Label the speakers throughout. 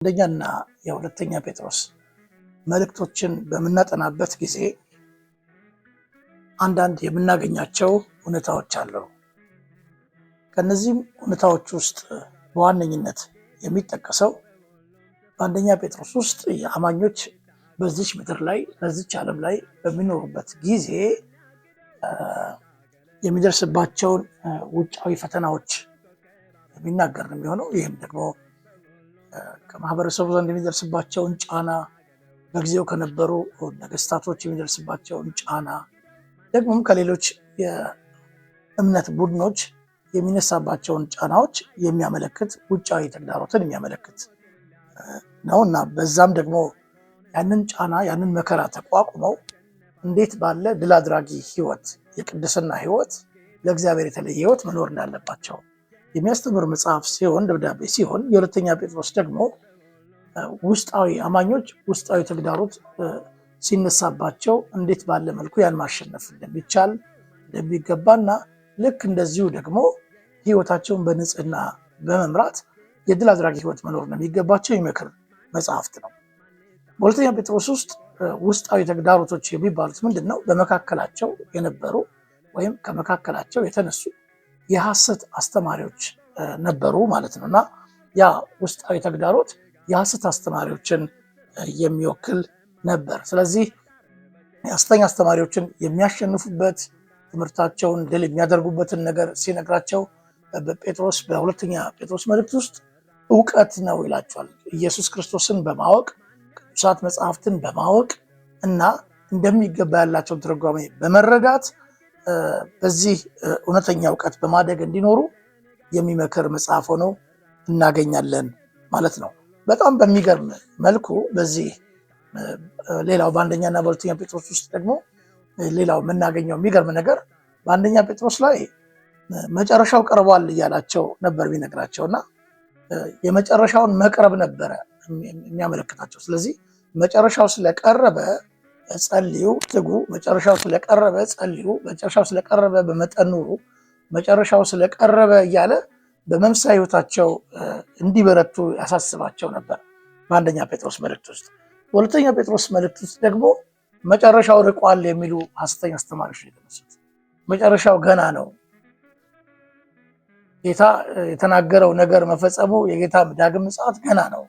Speaker 1: አንደኛና የሁለተኛ ጴጥሮስ መልእክቶችን በምናጠናበት ጊዜ አንዳንድ የምናገኛቸው እውነታዎች አሉ። ከነዚህም እውነታዎች ውስጥ በዋነኝነት የሚጠቀሰው በአንደኛ ጴጥሮስ ውስጥ የአማኞች በዚች ምድር ላይ በዚች ዓለም ላይ በሚኖሩበት ጊዜ የሚደርስባቸውን ውጫዊ ፈተናዎች የሚናገር ነው የሚሆነው። ይህም ደግሞ ከማህበረሰቡ ዘንድ የሚደርስባቸውን ጫና፣ በጊዜው ከነበሩ ነገስታቶች የሚደርስባቸውን ጫና፣ ደግሞም ከሌሎች የእምነት ቡድኖች የሚነሳባቸውን ጫናዎች የሚያመለክት ውጫዊ ተግዳሮትን የሚያመለክት ነው እና በዛም ደግሞ ያንን ጫና ያንን መከራ ተቋቁመው እንዴት ባለ ድል አድራጊ ህይወት፣ የቅድስና ህይወት፣ ለእግዚአብሔር የተለየ ህይወት መኖር እንዳለባቸው የሚያስተምር መጽሐፍ ሲሆን ደብዳቤ ሲሆን፣ የሁለተኛ ጴጥሮስ ደግሞ ውስጣዊ አማኞች ውስጣዊ ተግዳሮት ሲነሳባቸው እንዴት ባለ መልኩ ያን ማሸነፍ እንደሚቻል እንደሚገባና ልክ እንደዚሁ ደግሞ ህይወታቸውን በንጽህና በመምራት የድል አድራጊ ህይወት መኖር እንደሚገባቸው ይመክር መጽሐፍት ነው። በሁለተኛ ጴጥሮስ ውስጥ ውስጣዊ ተግዳሮቶች የሚባሉት ምንድን ነው? በመካከላቸው የነበሩ ወይም ከመካከላቸው የተነሱ የሐሰት አስተማሪዎች ነበሩ ማለት ነው እና ያ ውስጣዊ ተግዳሮት የሐሰት አስተማሪዎችን የሚወክል ነበር። ስለዚህ የሐሰተኛ አስተማሪዎችን የሚያሸንፉበት ትምህርታቸውን ድል የሚያደርጉበትን ነገር ሲነግራቸው በጴጥሮስ በሁለተኛ ጴጥሮስ መልእክት ውስጥ እውቀት ነው ይላቸዋል። ኢየሱስ ክርስቶስን በማወቅ ቅዱሳት መጽሐፍትን በማወቅ እና እንደሚገባ ያላቸውን ትርጓሜ በመረዳት በዚህ እውነተኛ እውቀት በማደግ እንዲኖሩ የሚመክር መጽሐፍ ሆኖ እናገኛለን ማለት ነው። በጣም በሚገርም መልኩ በዚህ ሌላው በአንደኛና በሁለተኛ ጴጥሮስ ውስጥ ደግሞ ሌላው የምናገኘው የሚገርም ነገር በአንደኛ ጴጥሮስ ላይ መጨረሻው ቀርቧል እያላቸው ነበር የሚነግራቸው እና የመጨረሻውን መቅረብ ነበረ የሚያመለክታቸው። ስለዚህ መጨረሻው ስለቀረበ ጸልዩ፣ ትጉ፣ መጨረሻው ስለቀረበ ጸልዩ፣ መጨረሻው ስለቀረበ በመጠን ኑሩ፣ መጨረሻው ስለቀረበ እያለ በመንፈሳዊ ሕይወታቸው እንዲበረቱ ያሳስባቸው ነበር በአንደኛ ጴጥሮስ መልእክት ውስጥ። በሁለተኛ ጴጥሮስ መልእክት ውስጥ ደግሞ መጨረሻው ርቋል የሚሉ ሐሰተኛ አስተማሪዎች የተነሱት፣ መጨረሻው ገና ነው፣ ጌታ የተናገረው ነገር መፈጸሙ የጌታ ዳግም ምጽአት ገና ነው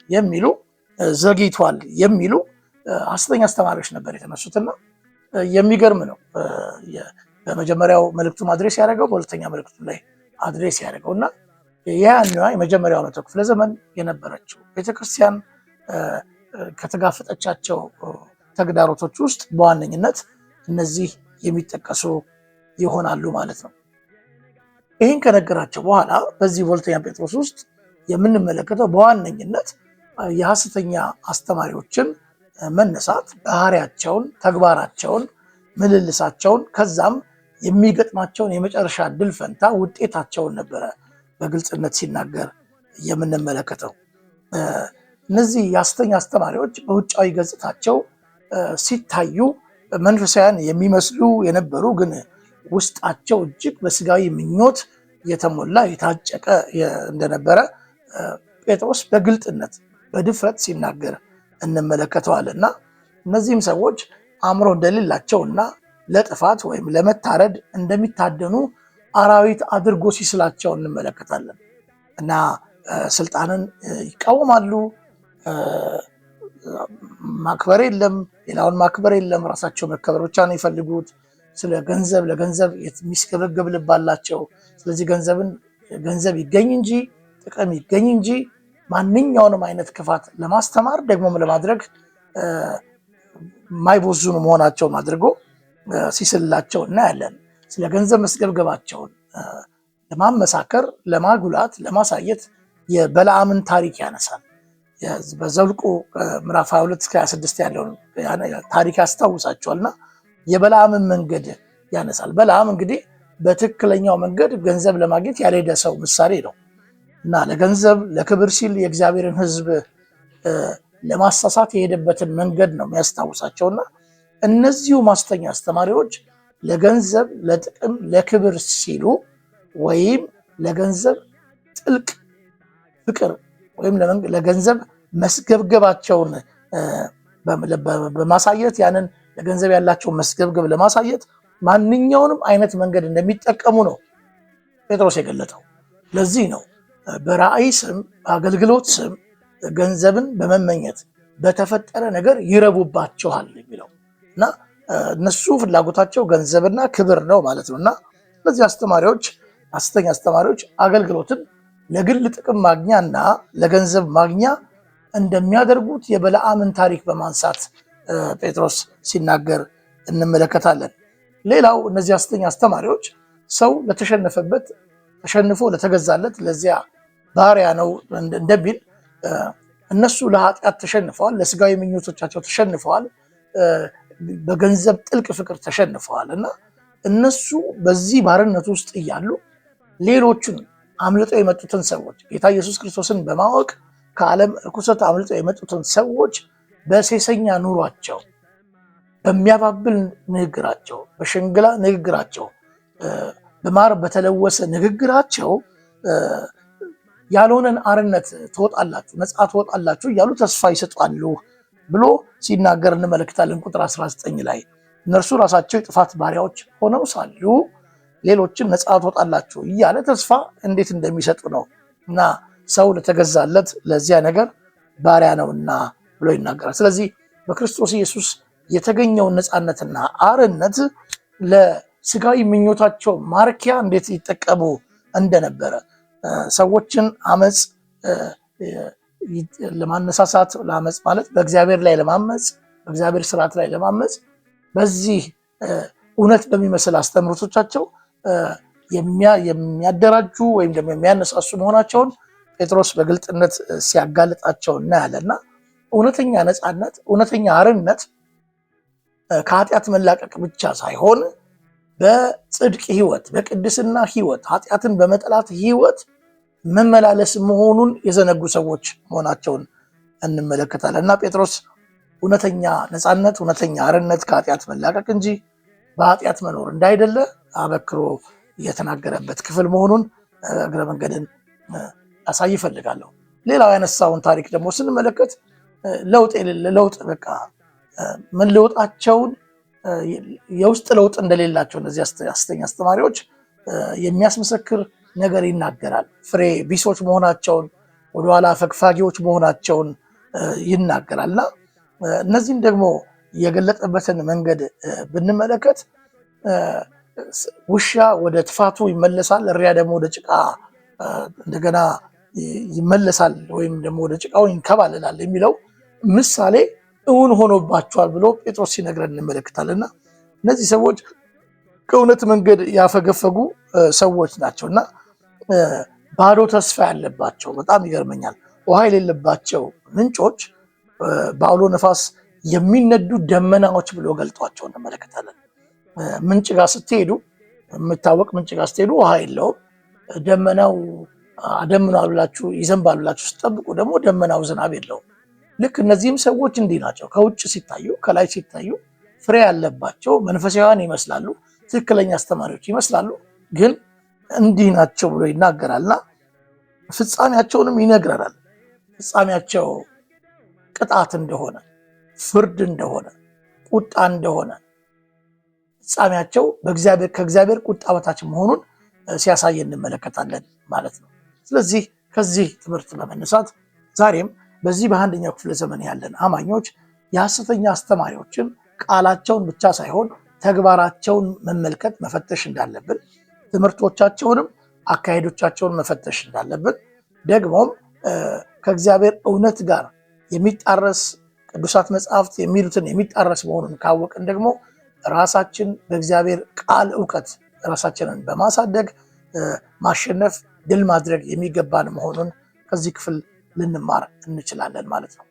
Speaker 1: የሚሉ ዘግይቷል የሚሉ ሐሰተኛ አስተማሪዎች ነበር የተነሱትና የሚገርም ነው። በመጀመሪያው መልእክቱ አድሬስ ያደረገው በሁለተኛ መልእክቱ ላይ አድሬስ ያደረገው እና ያኛዋ የመጀመሪያው መቶ ክፍለ ዘመን የነበረችው ቤተክርስቲያን ከተጋፈጠቻቸው ተግዳሮቶች ውስጥ በዋነኝነት እነዚህ የሚጠቀሱ ይሆናሉ ማለት ነው። ይህን ከነገራቸው በኋላ በዚህ በሁለተኛ ጴጥሮስ ውስጥ የምንመለከተው በዋነኝነት የሐሰተኛ አስተማሪዎችን መነሳት፣ ባህሪያቸውን፣ ተግባራቸውን፣ ምልልሳቸውን ከዛም የሚገጥማቸውን የመጨረሻ ድል ፈንታ ውጤታቸውን ነበረ በግልጽነት ሲናገር የምንመለከተው። እነዚህ የሐሰተኛ አስተማሪዎች በውጫዊ ገጽታቸው ሲታዩ መንፈሳውያን የሚመስሉ የነበሩ ግን ውስጣቸው እጅግ በስጋዊ ምኞት የተሞላ የታጨቀ እንደነበረ ጴጥሮስ በግልጥነት በድፍረት ሲናገር እንመለከተዋለን እና እነዚህም ሰዎች አእምሮ እንደሌላቸውና ለጥፋት ወይም ለመታረድ እንደሚታደኑ አራዊት አድርጎ ሲስላቸው እንመለከታለን እና ስልጣንን ይቃወማሉ። ማክበር የለም፣ ሌላውን ማክበር የለም፣ ራሳቸው መከበር ብቻ ነው የሚፈልጉት። ስለ ገንዘብ ለገንዘብ የሚስገበገብ ልብ አላቸው። ስለዚህ ገንዘብ ይገኝ እንጂ ጥቅም ይገኝ እንጂ ማንኛውንም አይነት ክፋት ለማስተማር ደግሞም ለማድረግ የማይቦዝኑ መሆናቸውን አድርጎ ሲስላቸው እናያለን። ስለ ገንዘብ መስገብገባቸውን ለማመሳከር፣ ለማጉላት፣ ለማሳየት የበለዓምን ታሪክ ያነሳል። በዘኍልቍ ምዕራፍ 22-26 ያለውን ታሪክ ያስታውሳቸዋልና የበለዓምን መንገድ ያነሳል። በለዓም እንግዲህ በትክክለኛው መንገድ ገንዘብ ለማግኘት ያልሄደ ሰው ምሳሌ ነው እና ለገንዘብ ለክብር ሲል የእግዚአብሔርን ሕዝብ ለማሳሳት የሄደበትን መንገድ ነው የሚያስታውሳቸውና እነዚሁ ሐሰተኛ አስተማሪዎች ለገንዘብ፣ ለጥቅም፣ ለክብር ሲሉ ወይም ለገንዘብ ጥልቅ ፍቅር ወይም ለገንዘብ መስገብገባቸውን በማሳየት ያንን ለገንዘብ ያላቸውን መስገብገብ ለማሳየት ማንኛውንም አይነት መንገድ እንደሚጠቀሙ ነው ጴጥሮስ የገለጠው። ለዚህ ነው በራእይ ስም በአገልግሎት ስም ገንዘብን በመመኘት በተፈጠረ ነገር ይረቡባቸዋል የሚለው እና እነሱ ፍላጎታቸው ገንዘብና ክብር ነው ማለት ነው። እና እነዚህ አስተማሪዎች ሐሰተኛ አስተማሪዎች አገልግሎትን ለግል ጥቅም ማግኛና ለገንዘብ ማግኛ እንደሚያደርጉት የበለዓምን ታሪክ በማንሳት ጴጥሮስ ሲናገር እንመለከታለን። ሌላው እነዚህ ሐሰተኛ አስተማሪዎች ሰው ለተሸነፈበት ተሸንፎ ለተገዛለት ለዚያ ባሪያ ነው እንደሚል እነሱ ለኃጢአት ተሸንፈዋል፣ ለስጋዊ ምኞቶቻቸው ተሸንፈዋል፣ በገንዘብ ጥልቅ ፍቅር ተሸንፈዋል እና እነሱ በዚህ ባርነት ውስጥ እያሉ ሌሎቹን አምልጠው የመጡትን ሰዎች ጌታ ኢየሱስ ክርስቶስን በማወቅ ከዓለም ርኩሰት አምልጠው የመጡትን ሰዎች በሴሰኛ ኑሯቸው፣ በሚያባብል ንግግራቸው፣ በሽንግላ ንግግራቸው፣ በማር በተለወሰ ንግግራቸው ያልሆነን አርነት ትወጣላችሁ፣ ነፃ ትወጣላችሁ እያሉ ተስፋ ይሰጣሉ ብሎ ሲናገር እንመለከታለን። ቁጥር 19 ላይ እነርሱ ራሳቸው የጥፋት ባሪያዎች ሆነው ሳሉ ሌሎችን ነፃ ትወጣላችሁ እያለ ተስፋ እንዴት እንደሚሰጡ ነው። እና ሰው ለተገዛለት ለዚያ ነገር ባሪያ ነውና ብሎ ይናገራል። ስለዚህ በክርስቶስ ኢየሱስ የተገኘውን ነፃነትና አርነት ለስጋዊ ምኞታቸው ማርኪያ እንዴት ይጠቀሙ እንደነበረ ሰዎችን አመፅ ለማነሳሳት፣ ለአመፅ ማለት በእግዚአብሔር ላይ ለማመፅ፣ በእግዚአብሔር ስርዓት ላይ ለማመፅ በዚህ እውነት በሚመስል አስተምህሮቶቻቸው የሚያደራጁ ወይም ደግሞ የሚያነሳሱ መሆናቸውን ጴጥሮስ በግልጥነት ሲያጋልጣቸው እናያለን። እና እውነተኛ ነፃነት፣ እውነተኛ አርነት ከኃጢአት መላቀቅ ብቻ ሳይሆን በጽድቅ ህይወት፣ በቅድስና ህይወት፣ ኃጢአትን በመጠላት ህይወት መመላለስ መሆኑን የዘነጉ ሰዎች መሆናቸውን እንመለከታለን። እና ጴጥሮስ እውነተኛ ነፃነት፣ እውነተኛ አርነት ከኃጢአት መላቀቅ እንጂ በኃጢአት መኖር እንዳይደለ አበክሮ የተናገረበት ክፍል መሆኑን እግረ መንገድን ላሳይ እፈልጋለሁ። ሌላው ያነሳውን ታሪክ ደግሞ ስንመለከት ለውጥ የሌለ ለውጥ በቃ መለወጣቸውን የውስጥ ለውጥ እንደሌላቸው እነዚህ ሐሰተኛ አስተማሪዎች የሚያስመሰክር ነገር ይናገራል። ፍሬ ቢሶች መሆናቸውን፣ ወደኋላ ፈግፋጊዎች መሆናቸውን ይናገራል። እና እነዚህም ደግሞ የገለጠበትን መንገድ ብንመለከት ውሻ ወደ ትፋቱ ይመለሳል፣ እሪያ ደግሞ ወደ ጭቃ እንደገና ይመለሳል ወይም ደግሞ ወደ ጭቃው ይንከባለላል የሚለው ምሳሌ እውን ሆኖባቸዋል ብሎ ጴጥሮስ ሲነግረን እንመለከታልና እነዚህ ሰዎች ከእውነት መንገድ ያፈገፈጉ ሰዎች ናቸው እና ባዶ ተስፋ ያለባቸው፣ በጣም ይገርመኛል። ውሃ የሌለባቸው ምንጮች በአውሎ ነፋስ የሚነዱ ደመናዎች ብሎ ገልጧቸው እንመለከታለን። ምንጭ ጋር ስትሄዱ፣ የምታወቅ ምንጭ ጋር ስትሄዱ ውሃ የለውም። ደመናው አደምኗል ብላችሁ ይዘንባል ብላችሁ ስትጠብቁ ደግሞ ደመናው ዝናብ የለውም። ልክ እነዚህም ሰዎች እንዲህ ናቸው። ከውጭ ሲታዩ፣ ከላይ ሲታዩ ፍሬ ያለባቸው መንፈሳውያን ይመስላሉ፣ ትክክለኛ አስተማሪዎች ይመስላሉ፣ ግን እንዲህ ናቸው ብሎ ይናገራልና ፍጻሜያቸውንም ይነግረናል። ፍጻሜያቸው ቅጣት እንደሆነ፣ ፍርድ እንደሆነ፣ ቁጣ እንደሆነ፣ ፍጻሜያቸው ከእግዚአብሔር ቁጣ በታች መሆኑን ሲያሳይ እንመለከታለን ማለት ነው። ስለዚህ ከዚህ ትምህርት በመነሳት ዛሬም በዚህ በአንደኛው ክፍለ ዘመን ያለን አማኞች የሐሰተኛ አስተማሪዎችን ቃላቸውን ብቻ ሳይሆን ተግባራቸውን መመልከት መፈተሽ እንዳለብን፣ ትምህርቶቻቸውንም አካሄዶቻቸውን መፈተሽ እንዳለብን፣ ደግሞም ከእግዚአብሔር እውነት ጋር የሚጣረስ ቅዱሳት መጽሐፍት የሚሉትን የሚጣረስ መሆኑን ካወቅን ደግሞ ራሳችን በእግዚአብሔር ቃል እውቀት ራሳችንን በማሳደግ ማሸነፍ፣ ድል ማድረግ የሚገባን መሆኑን ከዚህ ክፍል ልንማር እንችላለን ማለት ነው።